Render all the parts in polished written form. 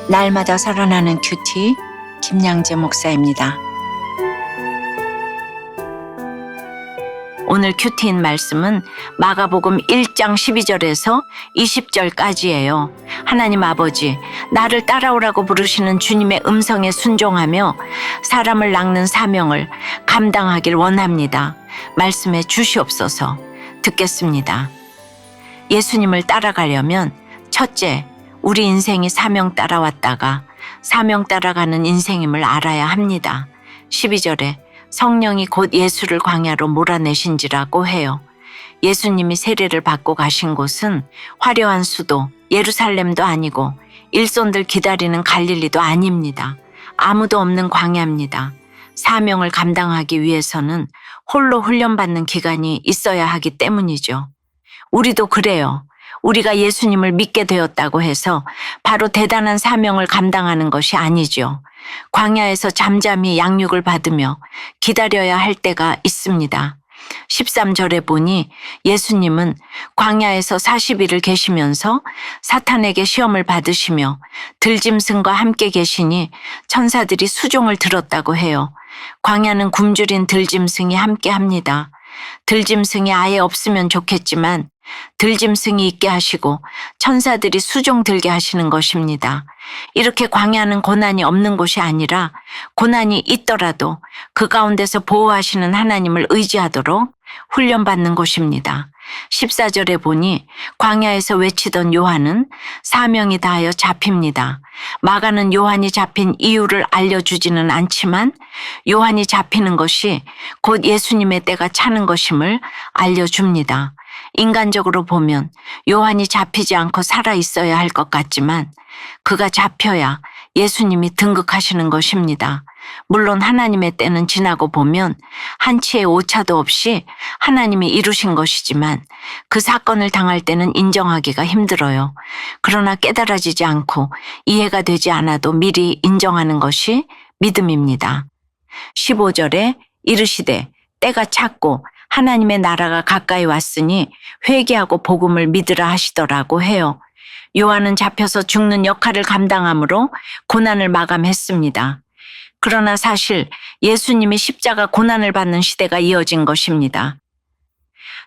날마다 살아나는 큐티 김양재 목사입니다. 오늘 큐티인 말씀은 마가복음 1장 12절에서 20절까지예요. 하나님 아버지, 나를 따라오라고 부르시는 주님의 음성에 순종하며 사람을 낚는 사명을 감당하길 원합니다. 말씀해 주시옵소서. 듣겠습니다. 예수님을 따라가려면 첫째, 우리 인생이 사명 따라왔다가 사명 따라가는 인생임을 알아야 합니다. 12절에 성령이 곧 예수를 광야로 몰아내신지라고 해요. 예수님이 세례를 받고 가신 곳은 화려한 수도 예루살렘도 아니고 일손들 기다리는 갈릴리도 아닙니다. 아무도 없는 광야입니다. 사명을 감당하기 위해서는 홀로 훈련받는 기간이 있어야 하기 때문이죠. 우리도 그래요. 우리가 예수님을 믿게 되었다고 해서 바로 대단한 사명을 감당하는 것이 아니죠. 광야에서 잠잠히 양육을 받으며 기다려야 할 때가 있습니다. 13절에 보니 예수님은 광야에서 40일을 계시면서 사탄에게 시험을 받으시며 들짐승과 함께 계시니 천사들이 수종을 들었다고 해요. 광야는 굶주린 들짐승이 함께 합니다. 들짐승이 아예 없으면 좋겠지만 들짐승이 있게 하시고 천사들이 수종 들게 하시는 것입니다. 이렇게 광야는 고난이 없는 곳이 아니라 고난이 있더라도 그 가운데서 보호하시는 하나님을 의지하도록 훈련받는 곳입니다. 14절에 보니 광야에서 외치던 요한은 사명이 다하여 잡힙니다. 마가는 요한이 잡힌 이유를 알려주지는 않지만 요한이 잡히는 것이 곧 예수님의 때가 차는 것임을 알려줍니다. 인간적으로 보면 요한이 잡히지 않고 살아 있어야 할 것 같지만 그가 잡혀야 예수님이 등극하시는 것입니다. 물론 하나님의 때는 지나고 보면 한치의 오차도 없이 하나님이 이루신 것이지만 그 사건을 당할 때는 인정하기가 힘들어요. 그러나 깨달아지지 않고 이해가 되지 않아도 미리 인정하는 것이 믿음입니다. 15절에 이르시되 때가 찼고 하나님의 나라가 가까이 왔으니 회개하고 복음을 믿으라 하시더라고 해요. 요한은 잡혀서 죽는 역할을 감당함으로 고난을 마감했습니다. 그러나 사실 예수님이 십자가 고난을 받는 시대가 이어진 것입니다.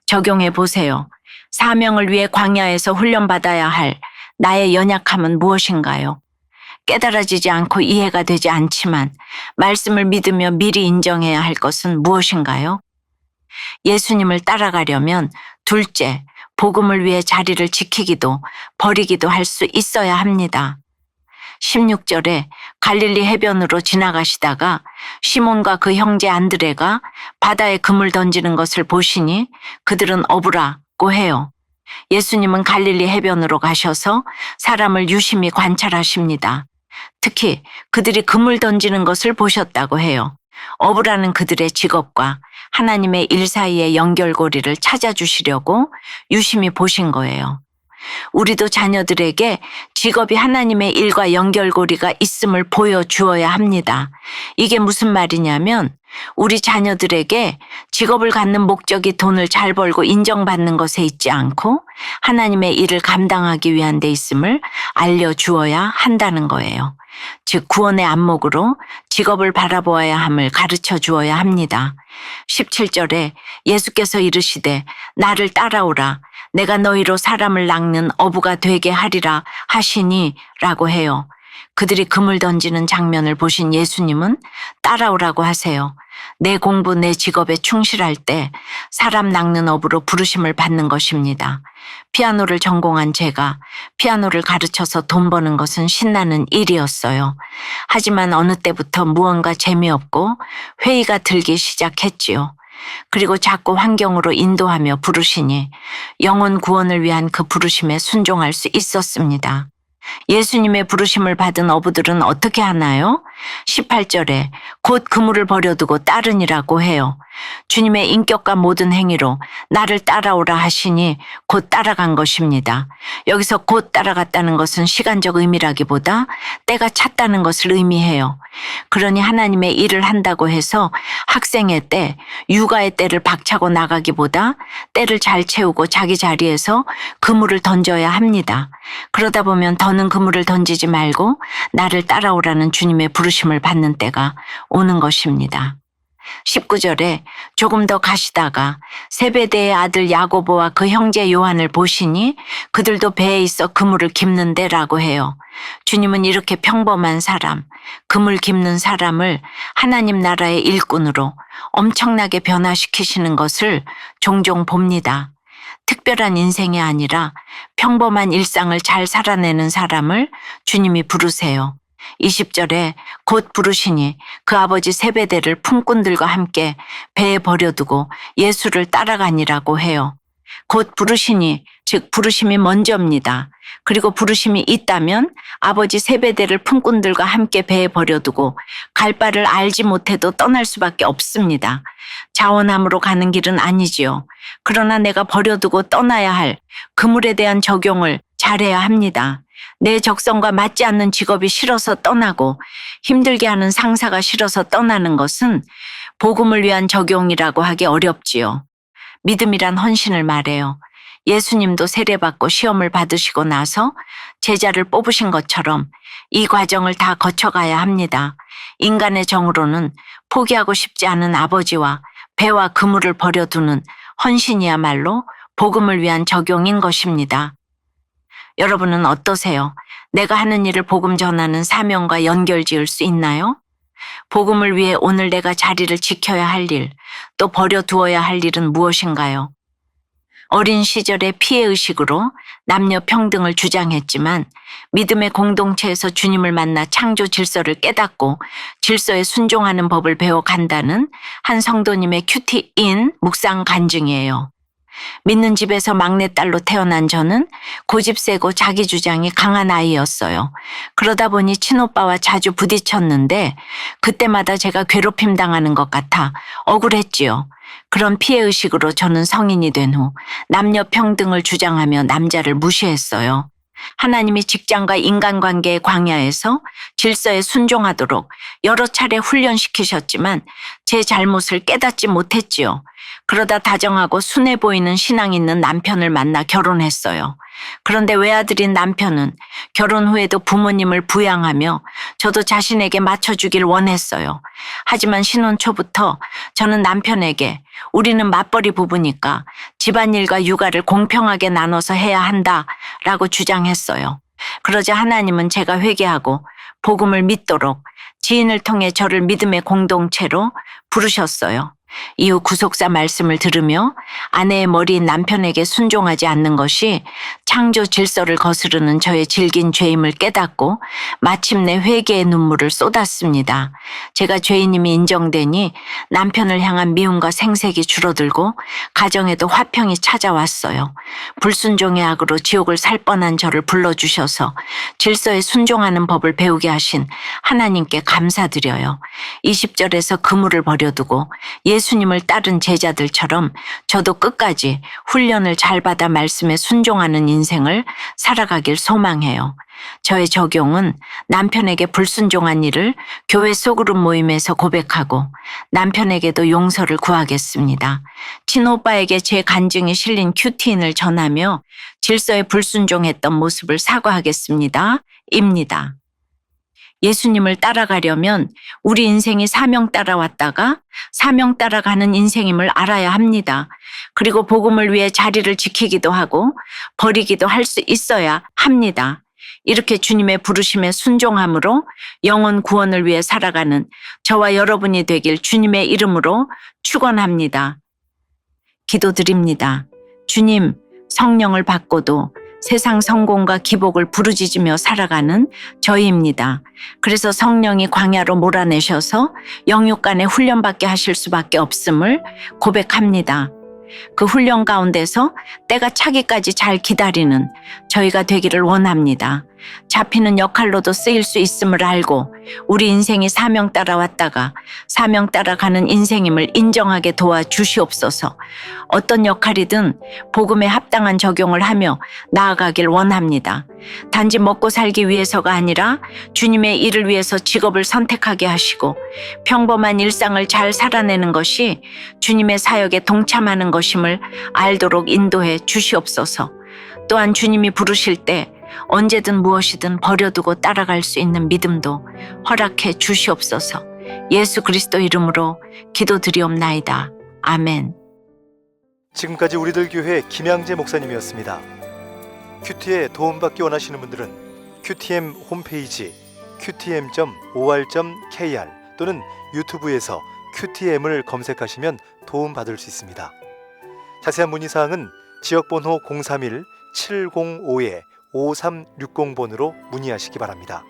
적용해 보세요. 사명을 위해 광야에서 훈련받아야 할 나의 연약함은 무엇인가요? 깨달아지지 않고 이해가 되지 않지만 말씀을 믿으며 미리 인정해야 할 것은 무엇인가요? 예수님을 따라가려면 둘째, 복음을 위해 자리를 지키기도 버리기도 할 수 있어야 합니다. 16절에 갈릴리 해변으로 지나가시다가 시몬과 그 형제 안드레가 바다에 금을 던지는 것을 보시니 그들은 어부라고 해요. 예수님은 갈릴리 해변으로 가셔서 사람을 유심히 관찰하십니다. 특히 그들이 금을 던지는 것을 보셨다고 해요. 어부라는 그들의 직업과 하나님의 일 사이의 연결고리를 찾아주시려고 유심히 보신 거예요. 우리도 자녀들에게 직업이 하나님의 일과 연결고리가 있음을 보여주어야 합니다. 이게 무슨 말이냐면 우리 자녀들에게 직업을 갖는 목적이 돈을 잘 벌고 인정받는 것에 있지 않고 하나님의 일을 감당하기 위한 데 있음을 알려주어야 한다는 거예요. 즉 구원의 안목으로 직업을 바라보아야 함을 가르쳐 주어야 합니다. 17절에 예수께서 이르시되 나를 따라오라 내가 너희로 사람을 낚는 어부가 되게 하리라 하시니 라고 해요. 그들이 금을 던지는 장면을 보신 예수님은 따라오라고 하세요. 내 공부, 내 직업에 충실할 때 사람 낚는 어부로 부르심을 받는 것입니다. 피아노를 전공한 제가 피아노를 가르쳐서 돈 버는 것은 신나는 일이었어요. 하지만 어느 때부터 무언가 재미없고 회의가 들기 시작했지요. 그리고 자꾸 환경으로 인도하며 부르시니 영혼 구원을 위한 그 부르심에 순종할 수 있었습니다. 예수님의 부르심을 받은 어부들은 어떻게 하나요? 18절에 곧 그물을 버려두고 따르니라고 해요. 주님의 인격과 모든 행위로 나를 따라오라 하시니 곧 따라간 것입니다. 여기서 곧 따라갔다는 것은 시간적 의미라기보다 때가 찼다는 것을 의미해요. 그러니 하나님의 일을 한다고 해서 학생의 때, 육아의 때를 박차고 나가기보다 때를 잘 채우고 자기 자리에서 그물을 던져야 합니다. 그러다 보면 더는 그물을 던지지 말고 나를 따라오라는 주님의 부르심을 받는 때가 오는 것입니다. 19절에 조금 더 가시다가 세베대의 아들 야고보와 그 형제 요한을 보시니 그들도 배에 있어 그물을 깁는데라고 해요. 주님은 이렇게 평범한 사람, 그물 깁는 사람을 하나님 나라의 일꾼으로 엄청나게 변화시키시는 것을 종종 봅니다. 특별한 인생이 아니라 평범한 일상을 잘 살아내는 사람을 주님이 부르세요. 20절에 곧 부르시니 그 아버지 세베대를 품꾼들과 함께 배에 버려두고 예수를 따라가니라고 해요. 곧 부르시니, 즉 부르심이 먼저입니다. 그리고 부르심이 있다면 아버지 세베대를 품꾼들과 함께 배에 버려두고 갈 바를 알지 못해도 떠날 수밖에 없습니다. 자원함으로 가는 길은 아니지요. 그러나 내가 버려두고 떠나야 할 그물에 대한 적용을 잘해야 합니다. 내 적성과 맞지 않는 직업이 싫어서 떠나고 힘들게 하는 상사가 싫어서 떠나는 것은 복음을 위한 적용이라고 하기 어렵지요. 믿음이란 헌신을 말해요. 예수님도 세례받고 시험을 받으시고 나서 제자를 뽑으신 것처럼 이 과정을 다 거쳐가야 합니다. 인간의 정으로는 포기하고 싶지 않은 아버지와 배와 그물을 버려두는 헌신이야말로 복음을 위한 적용인 것입니다. 여러분은 어떠세요? 내가 하는 일을 복음 전하는 사명과 연결지을 수 있나요? 복음을 위해 오늘 내가 자리를 지켜야 할 일, 또 버려두어야 할 일은 무엇인가요? 어린 시절의 피해의식으로 남녀 평등을 주장했지만 믿음의 공동체에서 주님을 만나 창조 질서를 깨닫고 질서에 순종하는 법을 배워간다는 한 성도님의 큐티인 묵상 간증이에요. 믿는 집에서 막내딸로 태어난 저는 고집 세고 자기 주장이 강한 아이였어요. 그러다 보니 친오빠와 자주 부딪혔는데 그때마다 제가 괴롭힘 당하는 것 같아 억울했지요. 그런 피해의식으로 저는 성인이 된 후 남녀 평등을 주장하며 남자를 무시했어요. 하나님이 직장과 인간관계의 광야에서 질서에 순종하도록 여러 차례 훈련시키셨지만 제 잘못을 깨닫지 못했지요. 그러다 다정하고 순해 보이는 신앙 있는 남편을 만나 결혼했어요. 그런데 외아들인 남편은 결혼 후에도 부모님을 부양하며 저도 자신에게 맞춰주길 원했어요. 하지만 신혼 초부터 저는 남편에게 우리는 맞벌이 부부니까 집안일과 육아를 공평하게 나눠서 해야 한다라고 주장했어요. 그러자 하나님은 제가 회개하고 복음을 믿도록 지인을 통해 저를 믿음의 공동체로 부르셨어요. 이후 구속사 말씀을 들으며 아내의 머리인 남편에게 순종하지 않는 것이 창조 질서를 거스르는 저의 질긴 죄임을 깨닫고 마침내 회개의 눈물을 쏟았습니다. 제가 죄인임이 인정되니 남편을 향한 미움과 생색이 줄어들고 가정에도 화평이 찾아왔어요. 불순종의 악으로 지옥을 살 뻔한 저를 불러주셔서 질서에 순종하는 법을 배우게 하신 하나님께 감사드려요. 20절에서 그물을 버려두고 예수님을 따른 제자들처럼 저도 끝까지 훈련을 잘 받아 말씀에 순종하는 인생을 살아가길 소망해요. 저의 적용은 남편에게 불순종한 일을 교회 소그룹 모임에서 고백하고 남편에게도 용서를 구하겠습니다. 친오빠에게 제 간증이 실린 큐티인을 전하며 질서에 불순종했던 모습을 사과하겠습니다. 입니다. 예수님을 따라가려면 우리 인생이 사명 따라왔다가 사명 따라가는 인생임을 알아야 합니다. 그리고 복음을 위해 자리를 지키기도 하고 버리기도 할 수 있어야 합니다. 이렇게 주님의 부르심에 순종함으로 영혼 구원을 위해 살아가는 저와 여러분이 되길 주님의 이름으로 축원합니다. 기도드립니다. 주님, 성령을 받고도 세상 성공과 기복을 부르짖으며 살아가는 저희입니다. 그래서 성령이 광야로 몰아내셔서 영육간에 훈련받게 하실 수밖에 없음을 고백합니다. 그 훈련 가운데서 때가 차기까지 잘 기다리는 저희가 되기를 원합니다. 잡히는 역할로도 쓰일 수 있음을 알고 우리 인생이 사명 따라 왔다가 사명 따라 가는 인생임을 인정하게 도와 주시옵소서. 어떤 역할이든 복음에 합당한 적용을 하며 나아가길 원합니다. 단지 먹고 살기 위해서가 아니라 주님의 일을 위해서 직업을 선택하게 하시고 평범한 일상을 잘 살아내는 것이 주님의 사역에 동참하는 것임을 알도록 인도해 주시옵소서. 또한 주님이 부르실 때 언제든 무엇이든 버려두고 따라갈 수 있는 믿음도 허락해 주시옵소서. 예수 그리스도 이름으로 기도드리옵나이다. 아멘. 지금까지 우리들 교회 김양재 목사님이었습니다. 큐티에 도움받기 원하시는 분들은 QTM 홈페이지 qtm.or.kr 또는 유튜브에서 QTM을 검색하시면 도움받을 수 있습니다. 자세한 문의사항은 지역번호 031-705-5360번으로 문의하시기 바랍니다.